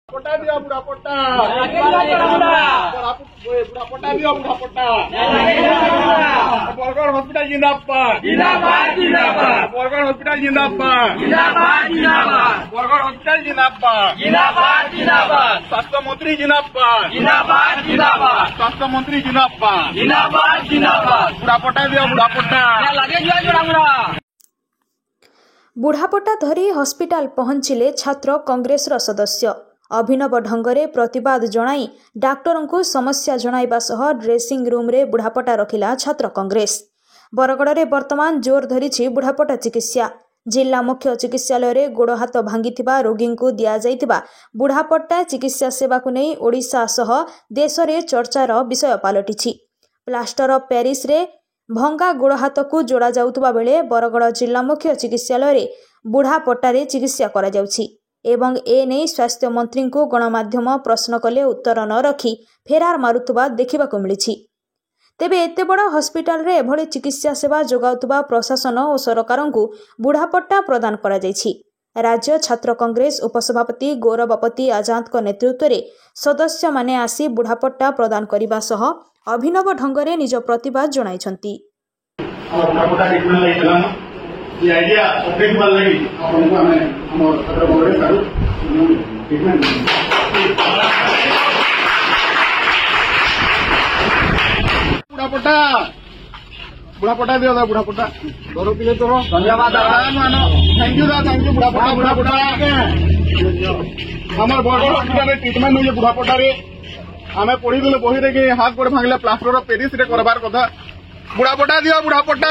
पट्टा दिया बुढ़ा पट्टा बुढ़ा पट्टा दिया बुढ़ा पट्टा बरगढ़ हॉस्पिटल जिंदाबाद जिंदाबाद जिंदाबाद बरगढ़ हॉस्पिटल जिंदाबाद जिंदाबाद जिंदाबाद बरगढ़ हॉस्पिटल जिंदाबाद जिंदाबाद जिंदाबाद स्वास्थ्य मंत्री जिंदाबाद जिंदाबाद जिंदाबाद स्वास्थ्य मंत्री जिंदाबाद जिंदाबाद जिंदाबाद बुढ़ा पट्टा दिया बुढ़ा पट्टा बुढ़ापट्टा धरी हॉस्पिटल पहुंचिले छात्र कांग्रेस सदस्य अभिनव ढंगरे प्रतिवाद जणाई डाक्टरों को समस्या जणाइबा सह ड्रेसिंग रूम रे बुढ़ापट्टा रखिला छात्र कांग्रेस। बरगड़ रे वर्तमान जोर धरिछि बुढ़ापट्टा चिकित्सा। जिला मुख्य चिकित्सालय रे गोड़ हाथ भांगिथिबा रोगी को दिया जाइथिबा बुढ़ापट्टा चिकित्सा सेवा को नहीं ओडिशा सह देश रे चर्चार विषय पालटिछि। प्लास्टर ऑफ पेरिस रे भंगा गोड़ हाथ को जोड़ा जाउतबा बेले बरगड़ जिला मुख्य चिकित्सालय रे बुढ़ापट्टा रे चिकित्सा करा जाउछि एवं ए नहीं स्वास्थ्य मंत्री को गणमाध्यम प्रश्न कले उत्तर न रखी फेरार मारुतबा देखा मिली। तेबे एते बड़ हॉस्पिटल रे एभली चिकित्सा सेवा जोगाउतबा प्रशासन और सरकार को बुढ़ापट्टा प्रदान करा जायछि। राज्य छात्र कांग्रेस उपसभापति गौरवपति आजाद नेतृत्व में सदस्य माने आसी बुढ़ापट्टा प्रदान करने सह अभिनव ढंगरे निज प्रतिवाद जणाइछन्ति। ये आइडिया ऑपरेट वाला लगी आपको हमें हमर छात्र कांग्रेस सारू ट्रीटमेंट बुढ़ा पट्टा दियो दा बुढ़ा पट्टा तोरो पिले तोरो धन्यवाद मानो थैंक यू बुढ़ा पट्टा हमर बरगढ़ हॉस्पिटल रे ट्रीटमेंट होय बुढ़ा पट्टा रे हमें पढ़ी देले बही रे के हाथ गोड़ भांगले प्लास्टर ऑफ पेरिस रे करबार कथा बुढ़ा पट्टा दियो बुढ़ा पट्टा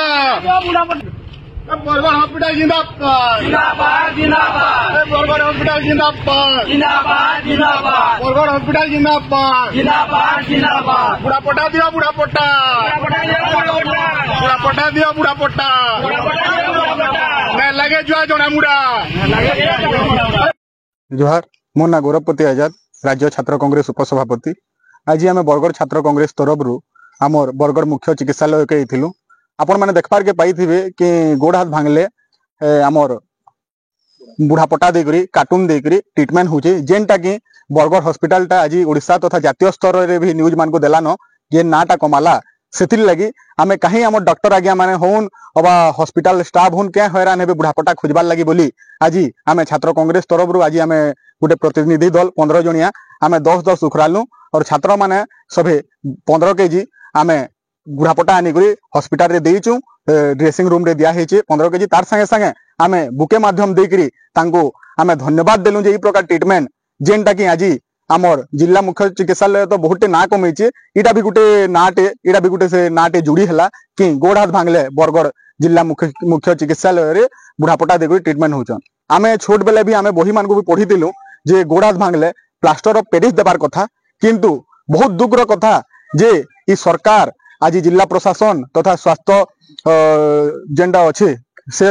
बरगढ़ हॉस्पिटल जिंदाबाद जिंदाबाद जिंदाबाद बरगढ़ हॉस्पिटल जिंदाबाद जिंदाबाद जिंदाबाद बरगढ़ हॉस्पिटल जिंदाबाद जिंदाबाद जिंदाबाद बुढ़ा पट्टा दियो बुढ़ा पट्टा बुढ़ा पट्टा दियो बुढ़ा पट्टा मैं लगे जो जोड़ा मुड़ा जोहार मो ना गौरवपति आजाद राज्य छात्र कांग्रेस उपसभापति। आज आम बरगढ़ छात्र कांग्रेस तरफ आमर बरगढ़ मुख्य चिकित्सालय के आइलु। आपण मैंने देखबार के पाइथिबे कि गोड़ हाथ भांगले आमर बुढ़ापट्टा देकरी कार्टून देकरी ट्रीटमेंट होचे जेनटा कि बरगढ़ हॉस्पिटल टा आज ओडिशा तथा जातीय स्तर रे भी न्यूज मान को देलानो जे नाटा कमाला सेथिर लगी आमे कहीं आम डॉक्टर आज्ञा माने होन अबा हॉस्पिटल स्टाफ होन क्या हैरान हेबे बुढ़ापट्टा खोजबार लगी बोली आज आमे छात्र कांग्रेस तरफ आज आमे गोटे प्रतिनिधि दल 15 जणिया आमे 10 उखरालु और छात्र माने सभे 15 केजी आमे बुढ़ापट्टा आनिकरी हॉस्पिटल रे देइचु ड्रेसिंग रूम रे दिया हेचे 15 केजी तार संगे संगे आमे बुके माध्यम देकरी तांको आमे धन्यवाद देलु जे ई प्रकार ट्रीटमेंट जेनटा कि आज आमर जिला मुख्य चिकित्सालय तो बहुत ना कमेचे इटा भी गोटे नाटे इटा भी गोटे से नाटे जुड़ी हला कि गोड़ हाथ भांगले बरगढ़ जिला मुख्य चिकित्सालय रे बुढ़ापट्टा देकरी ट्रीटमेंट होचन। आमे छोट बेले भी आमे बही मान को भी पढ़ी दिलु जे गोड़ हाथ भांगले प्लास्टर ऑफ पेरिस देबार कथा किंतु बहुत दुखर कथा जे ई सरकार आज जिला प्रशासन तथा स्वास्थ्य जेंडा अच्छे से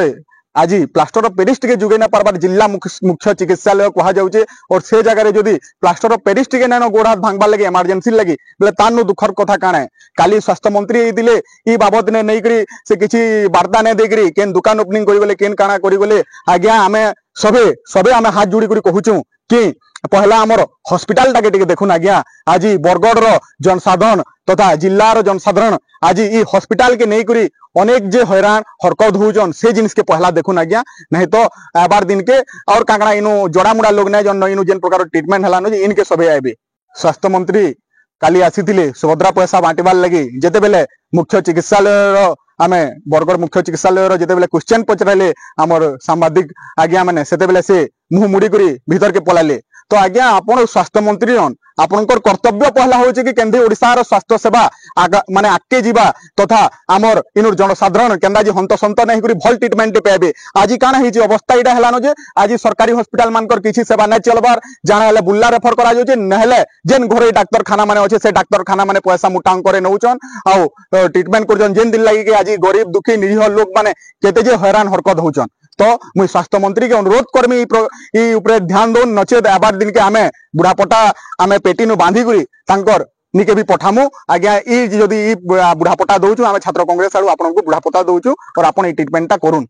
आज प्लास्टर ऑफ पेरिस टिके जुगे ना पारबार जिला मुख्य चिकित्सालय कहा जाउचे और से जगह जदि प्लास्टर ऑफ पेरिस टिके ना गोड़ हाथ भांगबार लगे इमरजेंसी लगी बोले तानु दुखर कथा काणे काली स्वास्थ्य मंत्री दिले ई बाबद ने नहीं करी से किछि वार्ता ने देकरी केन दुकान ओपनिंग करी गले केन काना करी गले आज्ञा आमे सबे आमे हाथ जोड़ी करी कहूचु कि पहला आमर हॉस्पिटल टाके टिके देखुन आज्ञा आज बरगढ़ रो जनसाधारण तथा जिलार जनसाधारण आज ई हॉस्पिटल के नहीं करी अनेक जे हैरान हरकत होजन से जिनिस के पहला देखुन आज्ञा नहीं तो आबार दिन के और काकड़ा इनु जोड़ामुड़ा लोग नहीं जन इनु जेन प्रकार ट्रीटमेंट हलान इनके सबे आबे। स्वास्थ्य मंत्री काली आसीथिले सुभद्रा पैसा बांटिबार लगी जेते बेले मुख्य चिकित्सालय आमे बरगढ़ मुख्य चिकित्सालय जेते बेले क्वेश्चन पचराले आमर सांबादिक आज्ञा माने सेते बेले से मुंह मुड़ी करी भीतर के पलाले तो आज्ञा आपण स्वास्थ्य मंत्री हन आपनकर कर्तव्य पहला होचे कि केंदे ओडिसा रो स्वास्थ्य सेवा माने आके जीवा तथा आमर इनुर जनसाधारण केंदा जी हंत संत नहीं करी भल ट्रीटमेंट पेबे। आज काना हिची अवस्था इडा हलानो जे आज सरकारी हॉस्पिटल मानकर किछि सेवा नै चलबार जाना हले बुल्ला रेफर करा जाउचे नहले जेन घरे डॉक्टर खाना माने अछि से डॉक्टर खाना माने पैसा मुटांग करे नउचन आ ट्रीटमेंट करजन जेन दिन लागि के आज गरीब दुखी निरीह लोग माने केते जे हैरान हरकत होचन तो मुई स्वास्थ्य मंत्री के अनुरोध करमी ई ऊपर ध्यान दो नचेत आबार दिन के आमे बुढ़ापट्टा आमे पेटी नु बांधी करी तांकर निके भी पठामु आज्ञा ई जदी ई बुढ़ापट्टा दउछु आमे छात्र कांग्रेस आडू आपन को बुढ़ापट्टा दउछु और आपन ई ट्रीटमेंट ता करूँ।